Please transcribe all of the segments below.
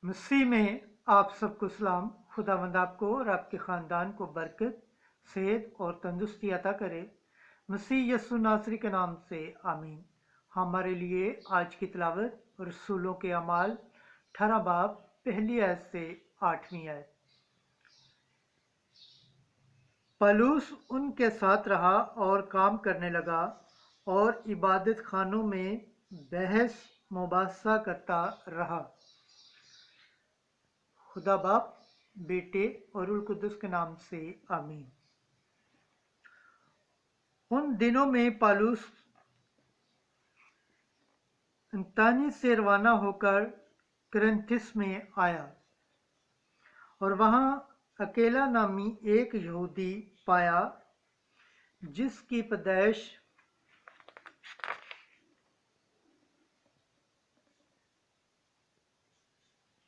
मसीह में आप सबको सलाम। खुदावंद आपको और आपके ख़ानदान को बरकत, सेहत और तंदुरुस्ती अता करे। मसीह यस्सु नासरी के नाम से आमीन। हमारे लिए आज की तिलावत रसूलों के अमाल 18 बाब पहली आयत से 8वीं आयत। पौलुस उनके साथ रहा और काम करने लगा और इबादत खानों में बहस मुबासा करता रहा। खुदा बाप, बेटे और रूह कुद्दुस के नाम से आमीन। उन दिनों में पौलुस अंतानी से रवाना होकर कुरिन्थुस में आया और वहां अकेला नामी एक यहूदी पाया जिसकी पैदाइश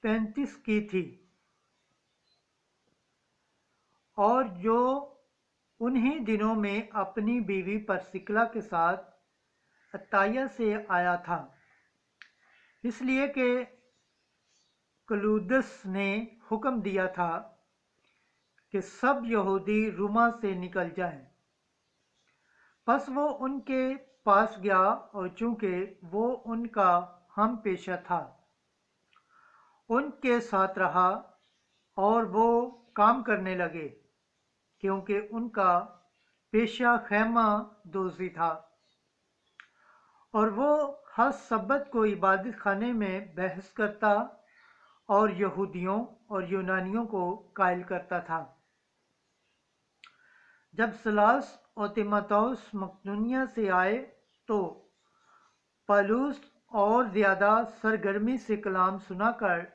पैंतीस की थी और जो उन्हीं दिनों में अपनी बीवी परसिकला के साथ अताया से आया था, इसलिए कि क्लौदियस ने हुक्म दिया था कि सब यहूदी रोमा से निकल जाएं। बस वो उनके पास गया और चूंकि वो उनका हम पेशा था, उनके साथ रहा और वो काम करने लगे, क्योंकि उनका पेशा खैमा दोज़ी था। और वो हर सब्बत को इबादत खाने में बहस करता और यहूदियों और यूनानियों को कायल करता था। जब सलास और तीमुथियुस मकदूनिया से आए तो पौलुस और ज़्यादा सरगर्मी से कलाम सुनाकर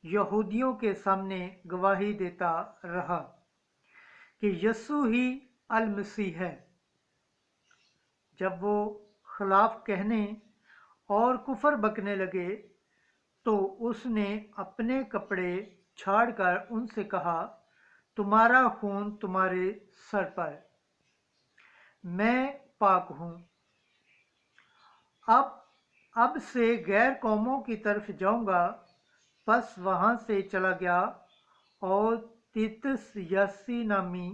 यहूदियों के सामने गवाही देता रहा कि यीशु ही अल मसीह है। जब वो खिलाफ कहने और कुफर बकने लगे तो उसने अपने कपड़े छाड़कर उनसे कहा, तुम्हारा खून तुम्हारे सर पर, मैं पाक हूँ। अब से गैर कौमों की तरफ जाऊंगा। बस वहां से चला गया और तीतुस यासी नामी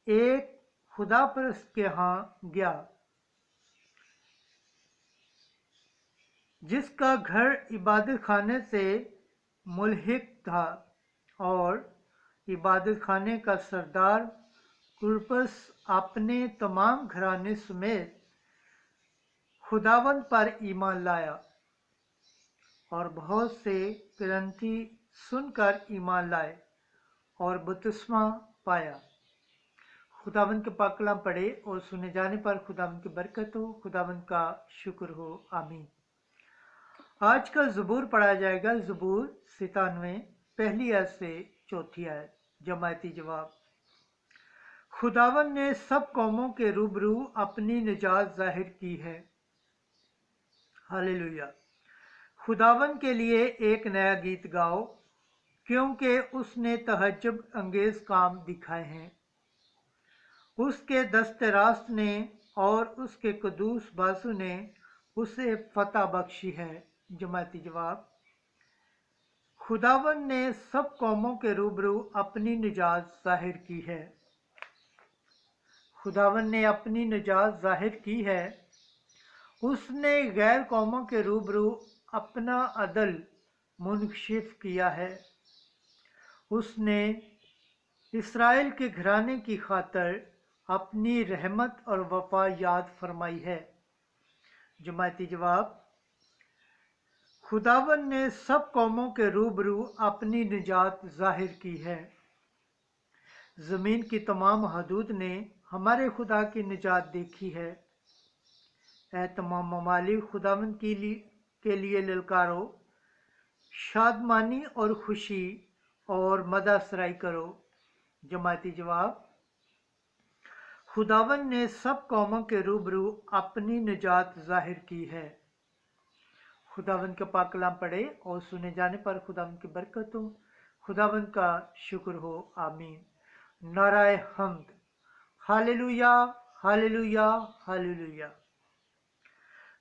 एक खुदापरस्त के यहाँ गया, जिसका घर इबादत खाने से मुल्हिक था, और इबादत खाने का सरदार क्रिस्पुस अपने तमाम घराने समेत खुदावंद पर ईमान लाया। और बहुत से कुरिन्थी सुनकर ईमान लाए और बपतिस्मा पाया। खुदावंद के पाक कलाम पढ़े और सुने जाने पर खुदावंद की बरकत हो, खुदावंद का शुक्र हो। आमीन। आज का ज़बूर पढ़ा जाएगा, ज़बूर 97 पहली आयत से 4थी आयत। जमायती जवाब। खुदावंद ने सब कौमों के रूबरू अपनी निजात जाहिर की है। हालेलुया। खुदावंद के लिए एक नया गीत गाओ, क्योंकि उसने तहज्जुब अंगेज काम दिखाए हैं। उसके दस्ते रास्त ने और उसके कदूस बाजू ने उसे फतह बख्शी है। जमाती जवाब। खुदावंद ने सब कौमों के रूबरू अपनी निजात जाहिर की है। खुदावंद ने अपनी निजात जाहिर की है। उसने गैर कौमों के रूबरू अपना अदल मुनकशिफ किया है। उसने इसराइल के घराने की खातर अपनी रहमत और वफा याद फरमाई है। जमाती जवाब। खुदावंद ने सब कौमों के रूबरू अपनी निजात जाहिर की है। ज़मीन की तमाम हदूद ने हमारे खुदा की निजात देखी है। ऐ तमाम ममालिक, खुदावंद के लिए ललकारो, शादमानी और खुशी और मदा सराई करो। जमाती जवाब। खुदावंद ने सब कौमों के रूबरू अपनी निजात जाहिर की है। खुदावंद का पाक कलाम पढ़े और सुने जाने पर खुदावंद की बरकत हो, खुदावंद का शुक्र हो। आमीन। नाराए हम्द। Hallelujah, hallelujah, hallelujah.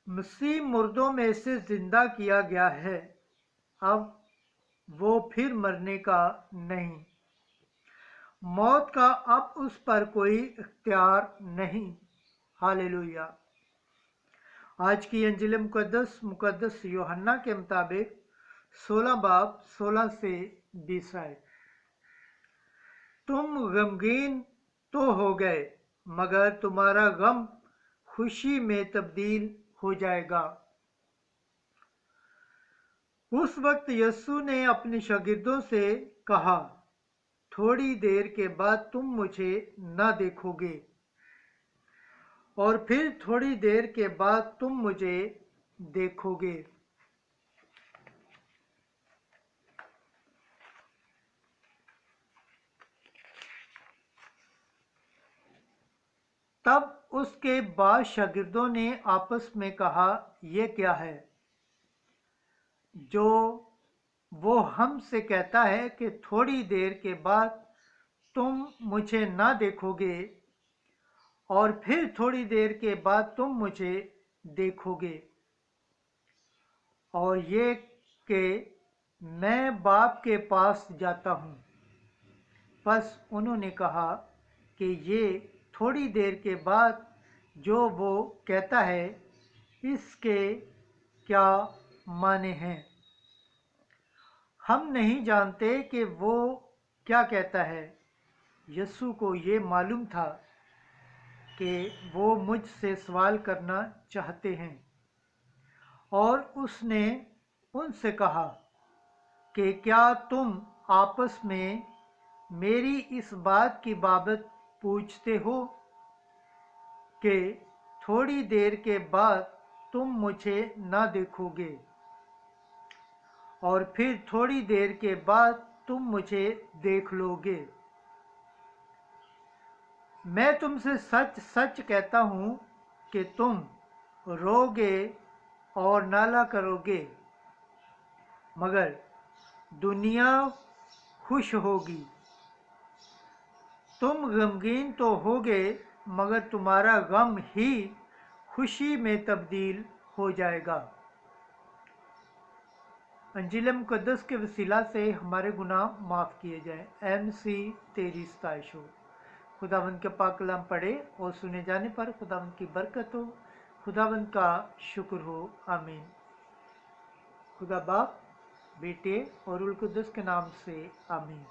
मसीह मुर्दों में से जिंदा किया गया है। अब वो फिर मरने का नहीं। मौत का अब उस पर कोई इख्तियार नहीं। हालेलुया। आज की अंजिल मुकद्दस यूहन्ना के मुताबिक 16 बाब 16 से 20 आए। तुम गमगीन तो हो गए, मगर तुम्हारा गम खुशी में तब्दील हो जाएगा। उस वक्त यीशु ने अपने शागिर्दों से कहा, थोड़ी देर के बाद तुम मुझे न देखोगे, और फिर थोड़ी देर के बाद तुम मुझे देखोगे। तब उसके बाद शागिर्दों ने आपस में कहा, ये क्या है जो वो हमसे कहता है कि थोड़ी देर के बाद तुम मुझे ना देखोगे और फिर थोड़ी देर के बाद तुम मुझे देखोगे, और ये कि मैं बाप के पास जाता हूँ। बस उन्होंने कहा कि ये थोड़ी देर के बाद जो वो कहता है इसके क्या माने हैं। हम नहीं जानते कि वो क्या कहता है। यीशु को ये मालूम था कि वो मुझसे सवाल करना चाहते हैं, और उसने उनसे कहा कि क्या तुम आपस में मेरी इस बात की बाबत पूछते हो कि थोड़ी देर के बाद तुम मुझे ना देखोगे और फिर थोड़ी देर के बाद तुम मुझे देख लोगे। मैं तुमसे सच सच कहता हूँ कि तुम रोगे और नाला करोगे, मगर दुनिया खुश होगी। तुम गमगीन तो होगे, मगर तुम्हारा गम ही खुशी में तब्दील हो जाएगा। अंजिल मुकद्दस के वसीला से हमारे गुनाह माफ़ किए जाएं। MC तेरी सताइश हो। खुदावंद के पाक कलाम पढ़े और सुने जाने पर खुदावंद की बरकत हो। खुदावंद का शुक्र हो। आमीन। खुदा बाप, बेटे और रुल कुद्दस के नाम से आमीन।